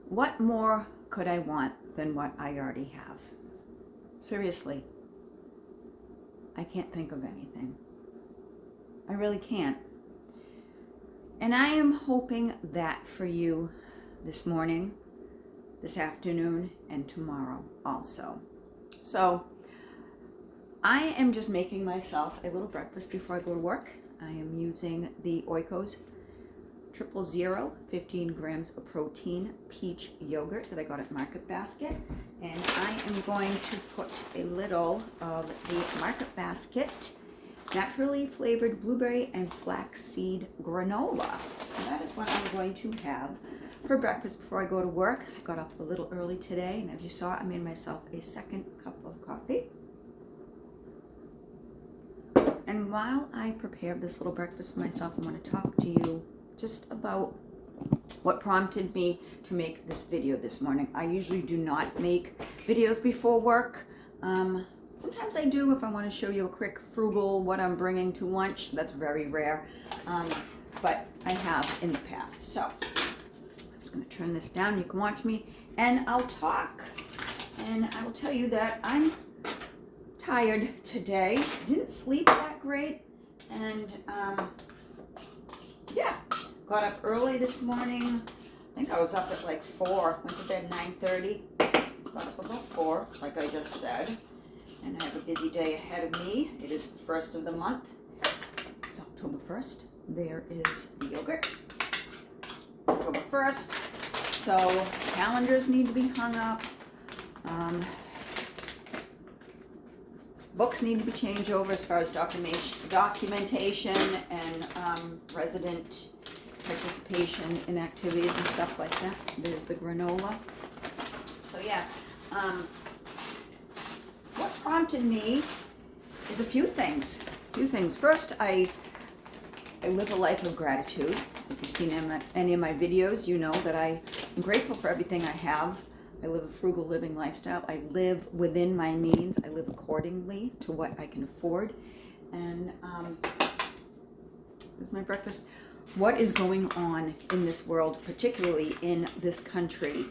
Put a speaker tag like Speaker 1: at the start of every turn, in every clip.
Speaker 1: What more could I want than what I already have? Seriously, I can't think of anything. I really can't. And I am hoping that for you this morning, this afternoon, and tomorrow also. So I am just making myself a little breakfast before I go to work. I am using the Oikos 000, 15 grams of protein peach yogurt that I got at Market Basket. And I am going to put a little of the Market Basket naturally flavored blueberry and flaxseed granola. And that is what I'm going to have for breakfast before I go to work. I got up a little early today, and as you saw, I made myself a second cup of coffee. And while I prepare this little breakfast for myself, I want to talk to you just about what prompted me to make this video this morning. I usually do not make videos before work. Sometimes I do if I want to show you a quick frugal what I'm bringing to lunch. That's very rare, but I have in the past. So I'm just going to turn this down. You can watch me and I'll talk, and I will tell you that I'm tired today. Didn't sleep that great, and yeah, got up early this morning. I think I was up at like 4, went to bed 9:30, got up about 4, like I just said, and I have a busy day ahead of me. It is the first of the month. It's October 1st. There is the yogurt. October 1st. So calendars need to be hung up. Books need to be changed over as far as documentation and resident participation in activities and stuff like that. There's the granola. So yeah, what prompted me is a few things. First, I live a life of gratitude. If you've seen any of my videos, you know that I am grateful for everything I have. I live a frugal living lifestyle. I live within my means. I live accordingly to what I can afford. And this is my breakfast. What is going on in this world, particularly in this country,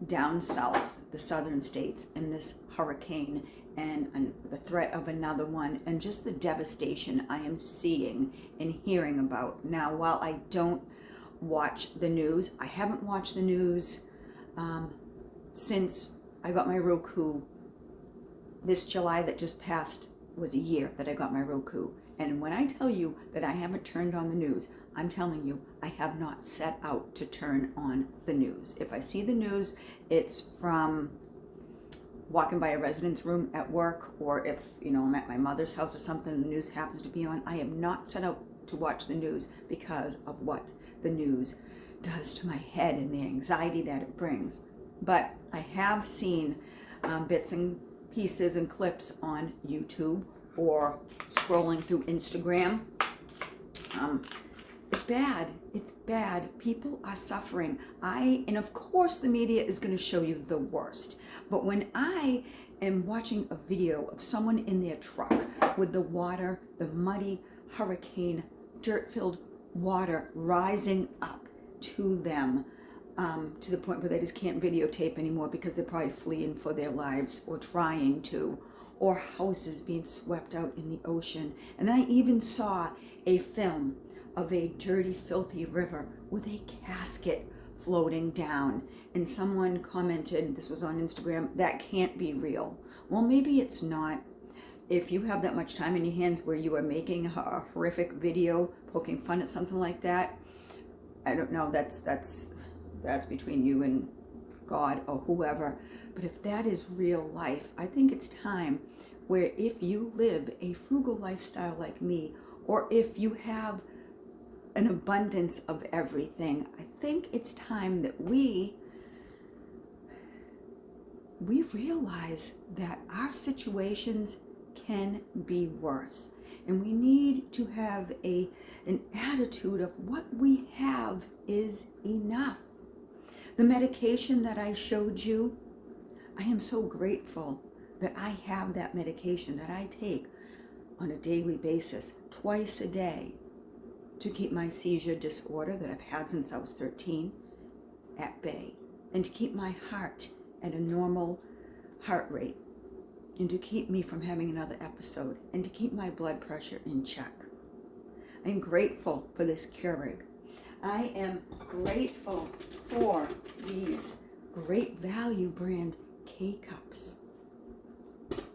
Speaker 1: down south, the southern states, and this hurricane and the threat of another one, and just the devastation I am seeing and hearing about. Now, while I don't watch the news, I haven't watched the news since I got my Roku. This July that just passed was a year that I got my Roku. And when I tell you that I haven't turned on the news, I'm telling you, I have not set out to turn on the news. If I see the news, it's from walking by a residence room at work, or if, I'm at my mother's house or something and the news happens to be on. I have not set out to watch the news because of what the news does to my head and the anxiety that it brings. But I have seen bits and pieces and clips on YouTube or scrolling through Instagram. It's bad. It's bad. People are suffering. And of course the media is going to show you the worst. But when I am watching a video of someone in their truck with the water, the muddy hurricane, dirt-filled water rising up to them, to the point where they just can't videotape anymore because they're probably fleeing for their lives or trying to, or houses being swept out in the ocean. And then I even saw a film of a dirty, filthy river with a casket floating down. And someone commented, this was on Instagram, that can't be real. Well, maybe it's not, if you have that much time in your hands where you are making a horrific video, poking fun at something like that, I don't know, that's between you and God or whoever. But if that is real life, I think it's time where if you live a frugal lifestyle like me, or if you have an abundance of everything, I think it's time that we realize that our situations can be worse. And we need to have an attitude of what we have is enough. The medication that I showed you, I am so grateful that I have that medication that I take on a daily basis, twice a day, to keep my seizure disorder that I've had since I was 13 at bay, and to keep my heart at a normal heart rate, and to keep me from having another episode, and to keep my blood pressure in check. I'm grateful for this Keurig. I am grateful for these Great Value brand K-Cups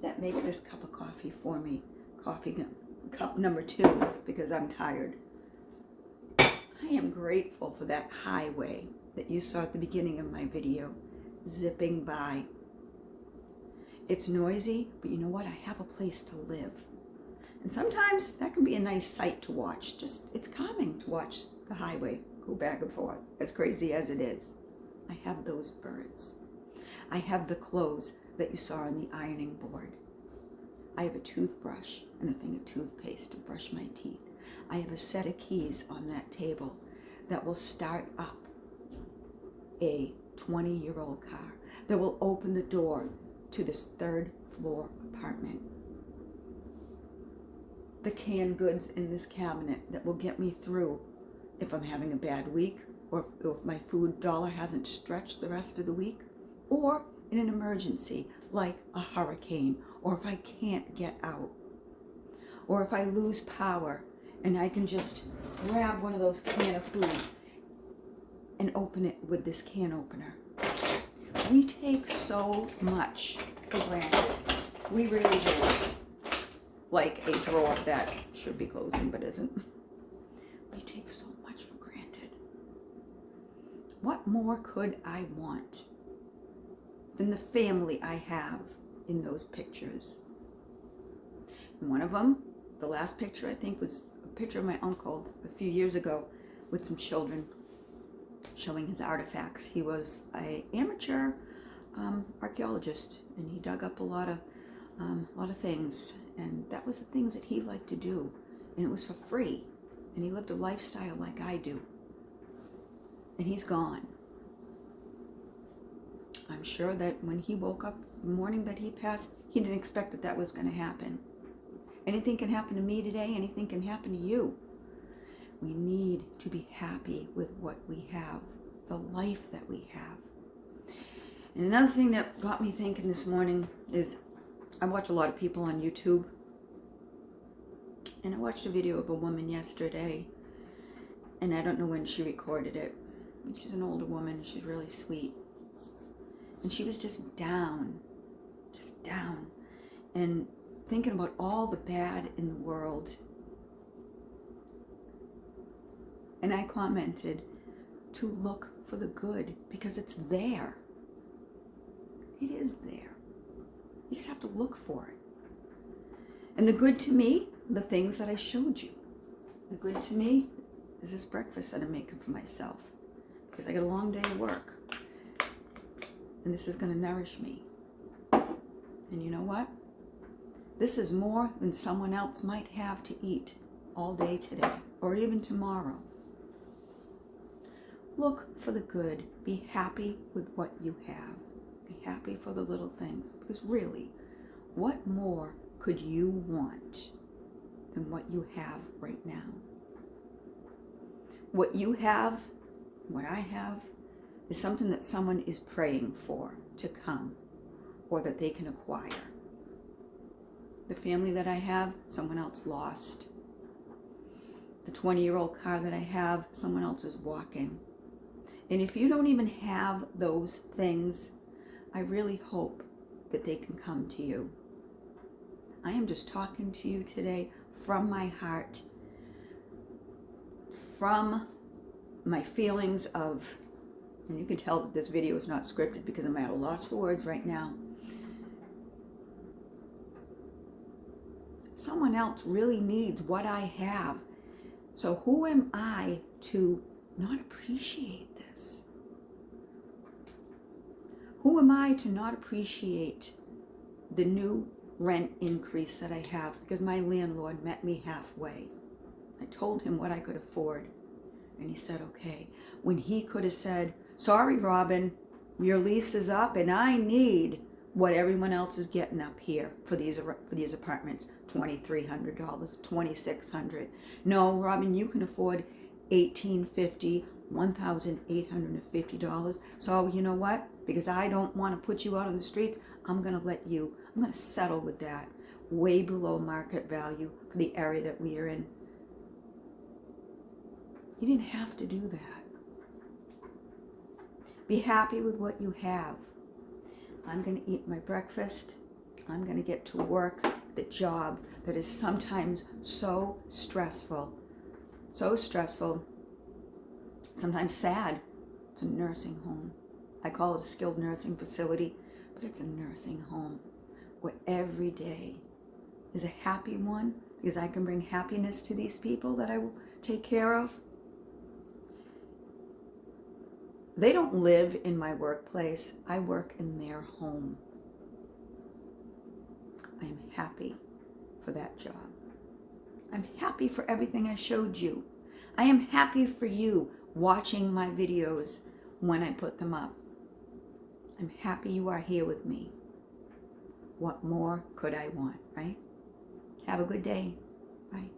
Speaker 1: that make this cup of coffee for me. Coffee cup number 2, because I'm tired. I am grateful for that highway that you saw at the beginning of my video, zipping by. It's noisy, but you know what? I have a place to live. And sometimes that can be a nice sight to watch. It's calming to watch the highway go back and forth, as crazy as it is. I have those birds. I have the clothes that you saw on the ironing board. I have a toothbrush and a thing of toothpaste to brush my teeth. I have a set of keys on that table that will start up a 20-year-old car, that will open the door to this 3rd floor apartment. The canned goods in this cabinet that will get me through if I'm having a bad week, or if my food dollar hasn't stretched the rest of the week, or in an emergency like a hurricane, or if I can't get out, or if I lose power and I can just grab one of those can of foods and open it with this can opener. We take so much for granted. We really do. Like a drawer that should be closing but isn't. We take so much for granted. What more could I want than the family I have in those pictures? And one of them, the last picture I think, was a picture of my uncle a few years ago with some children showing his artifacts. He was an amateur archaeologist, and he dug up a lot of things, and that was the things that he liked to do, and it was for free, and he lived a lifestyle like I do, and he's gone. I'm sure that when he woke up the morning that he passed, he didn't expect that that was going to happen. Anything can happen to me today. Anything can happen to you. We need to be happy with what we have, the life that we have. And another thing that got me thinking this morning is I watch a lot of people on YouTube. And I watched a video of a woman yesterday, and I don't know when she recorded it. She's an older woman. She's really sweet. And she was just down, and thinking about all the bad in the world. And I commented to look for the good, because it's there. It is there. You just have to look for it. And the good to me, the things that I showed you. The good to me is this breakfast that I'm making for myself, because I got a long day of work. And this is going to nourish me. And you know what? This is more than someone else might have to eat all day today, or even tomorrow. Look for the good. Be happy with what you have. Be happy for the little things. Because really, what more could you want than what you have right now? What you have, what I have, is something that someone is praying for to come, or that they can acquire. The family that I have, someone else lost. The 20-year-old car that I have, someone else is walking. And if you don't even have those things, I really hope that they can come to you. I am just talking to you today from my heart, from my feelings of, and you can tell that this video is not scripted because I'm at a loss for words right now. Someone else really needs what I have. So who am I to not appreciate this? Who am I to not appreciate the new rent increase that I have? Because my landlord met me halfway. I told him what I could afford, and he said, okay. When he could have said, sorry, Robin, your lease is up and I need what everyone else is getting up here for these apartments, $2,300, $2,600. No, Robin, you can afford $1,850, $1,850. So you know what? Because I don't want to put you out on the streets, I'm going to settle with that. Way below market value for the area that we are in. You didn't have to do that. Be happy with what you have. I'm going to eat my breakfast. I'm going to get to work, the job that is sometimes so stressful, sometimes sad. It's a nursing home. I call it a skilled nursing facility, but it's a nursing home where every day is a happy one because I can bring happiness to these people that I will take care of. They don't live in my workplace. I work in their home. I am happy for that job. I'm happy for everything I showed you. I am happy for you watching my videos when I put them up. I'm happy you are here with me. What more could I want, right? Have a good day. Bye.